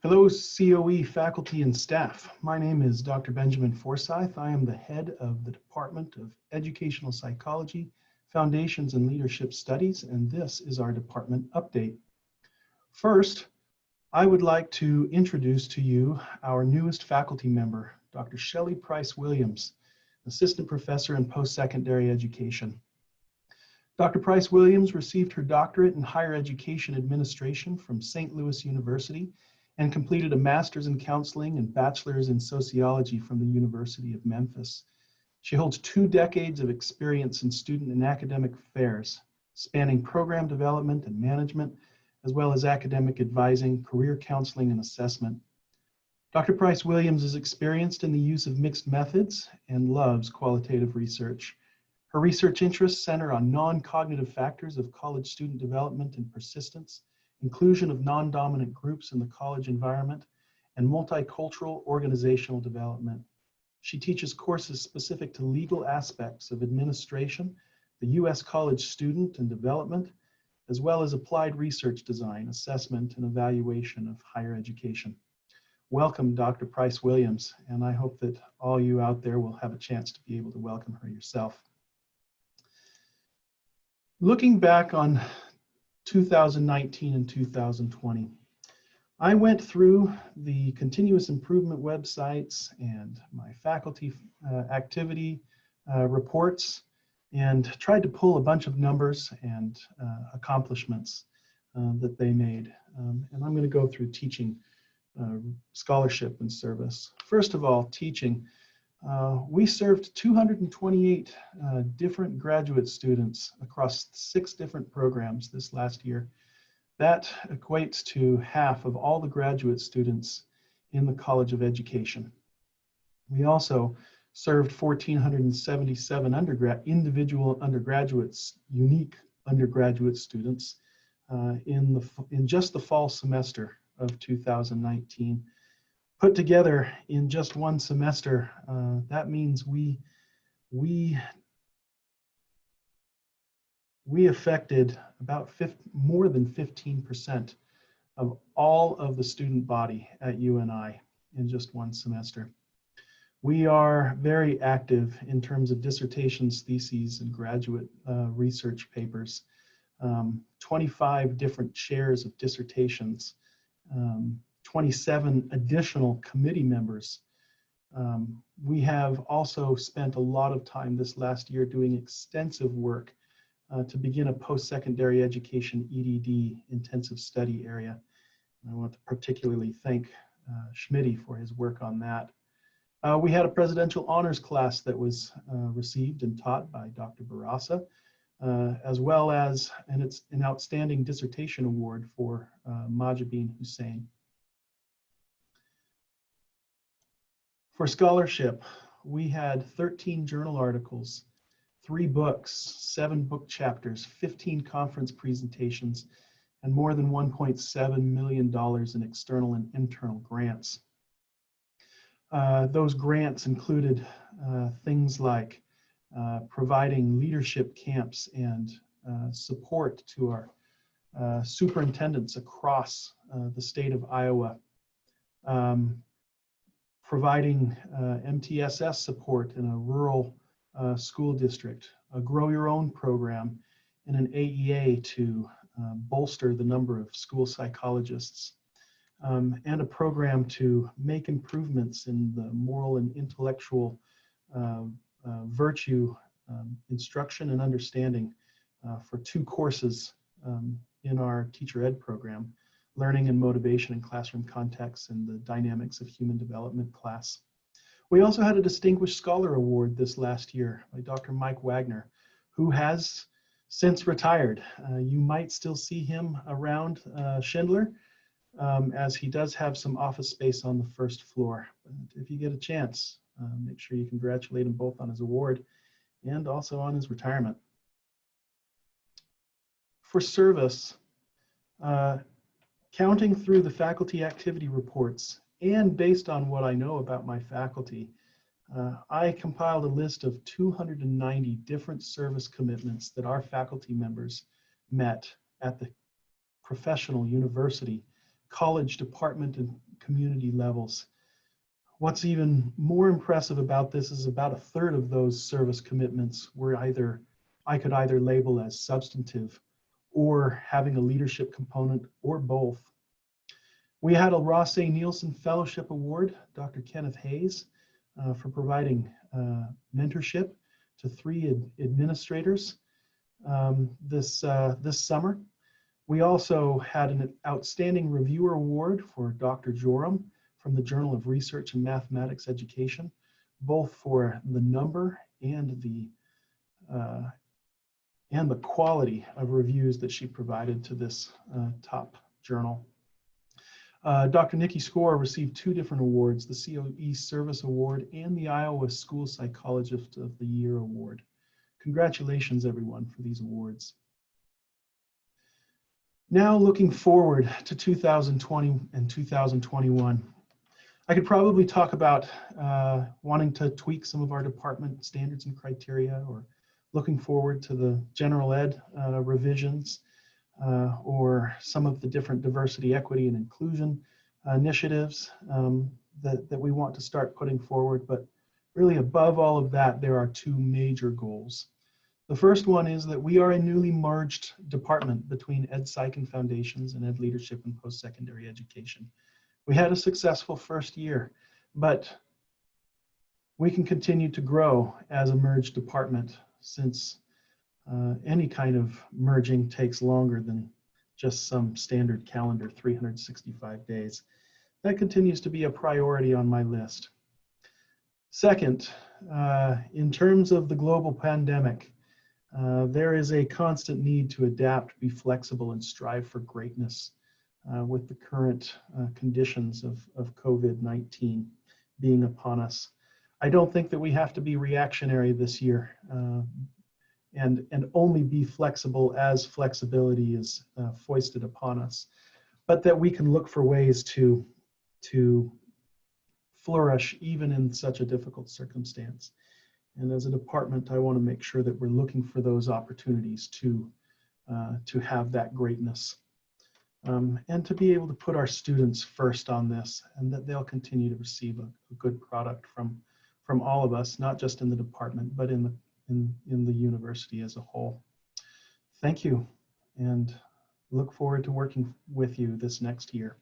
Hello, COE faculty and staff. My name is Dr. Benjamin Forsyth. I am the head of the Department of Educational Psychology, Foundations and Leadership Studies, and this is our department update. First, I would like to introduce to you our newest faculty member, Dr. Shelley Price-Williams, Assistant Professor in Post-Secondary Education. Dr. Price-Williams received her doctorate in Higher Education Administration from St. Louis University and completed a master's in counseling and bachelor's in sociology from the University of Memphis. She holds 2 decades of experience in student and academic affairs, spanning program development and management, as well as academic advising, career counseling, and assessment. Dr. Price-Williams is experienced in the use of mixed methods and loves qualitative research. Her research interests center on non-cognitive factors of college student development and persistence, inclusion of non-dominant groups in the college environment, and multicultural organizational development. She teaches courses specific to legal aspects of administration, the U.S. college student and development, as well as applied research design, assessment, and evaluation of higher education. Welcome, Dr. Price-Williams, and I hope that all you out there will have a chance to be able to welcome her yourself. Looking back on 2019 and 2020. I went through the continuous improvement websites and my faculty activity reports and tried to pull a bunch of numbers and accomplishments that they made. And I'm going to go through teaching, scholarship, and service. First of all, teaching. We served 228 different graduate students across 6 different programs this last year. That equates to half of all the graduate students in the College of Education. We also served 1,477 individual undergraduates, unique undergraduate students in just the fall semester of 2019. Put together in just one semester, that means we affected about more than 15% of all of the student body at UNI in just one semester. We are very active in terms of dissertations, theses, and graduate research papers. 25 different chairs of dissertations, 27 additional committee members. We have also spent a lot of time this last year doing extensive work to begin a post-secondary education EDD intensive study area. And I want to particularly thank Schmitty for his work on that. We had a presidential honors class that was received and taught by Dr. Barasa, as well as an outstanding dissertation award for Majabin Hussain. For scholarship, we had 13 journal articles, 3 books, 7 book chapters, 15 conference presentations, and more than $1.7 million in external and internal grants. Those grants included things like providing leadership camps and support to our superintendents across the state of Iowa, providing MTSS support in a rural school district, a Grow Your Own program, and an AEA to bolster the number of school psychologists, and a program to make improvements in the moral and intellectual virtue instruction and understanding for 2 courses in our teacher ed program, Learning and Motivation in Classroom Contexts and the Dynamics of Human Development class. We also had a Distinguished Scholar Award this last year by Dr. Mike Wagner, who has since retired. You might still see him around Schindler, as he does have some office space on the 1st floor. But if you get a chance, make sure you congratulate him both on his award and also on his retirement. For service, counting through the faculty activity reports and based on what I know about my faculty, I compiled a list of 290 different service commitments that our faculty members met at the professional, university, college, department, and community levels. What's even more impressive about this is about a third of those service commitments were I could either label as substantive or having a leadership component or both. We had a Ross A. Nielsen Fellowship Award, Dr. Kenneth Hayes, for providing mentorship to 3 administrators this summer. We also had an Outstanding Reviewer Award for Dr. Joram from the Journal of Research and Mathematics Education, both for the number and the quality of reviews that she provided to this top journal. Dr. Nikki Score received 2 different awards, the COE Service Award and the Iowa School Psychologist of the Year Award. Congratulations, everyone, for these awards. Now looking forward to 2020 and 2021, I could probably talk about wanting to tweak some of our department standards and criteria, or looking forward to the general ed revisions, or some of the different diversity, equity, and inclusion initiatives that we want to start putting forward. But really above all of that, there are 2 major goals. The first one is that we are a newly merged department between Ed Psych and Foundations and Ed Leadership and Post-Secondary Education. We had a successful first year, but we can continue to grow as a merged department, since any kind of merging takes longer than just some standard calendar, 365 days. That continues to be a priority on my list. Second, in terms of the global pandemic, there is a constant need to adapt, be flexible, and strive for greatness with the current conditions of COVID-19 being upon us. I don't think that we have to be reactionary this year and only be flexible as flexibility is foisted upon us, but that we can look for ways to flourish even in such a difficult circumstance. And as a department, I want to make sure that we're looking for those opportunities to have that greatness, and to be able to put our students first on this, and that they'll continue to receive a good product from all of us, not just in the department, but in the university as a whole. Thank you, and look forward to working with you this next year.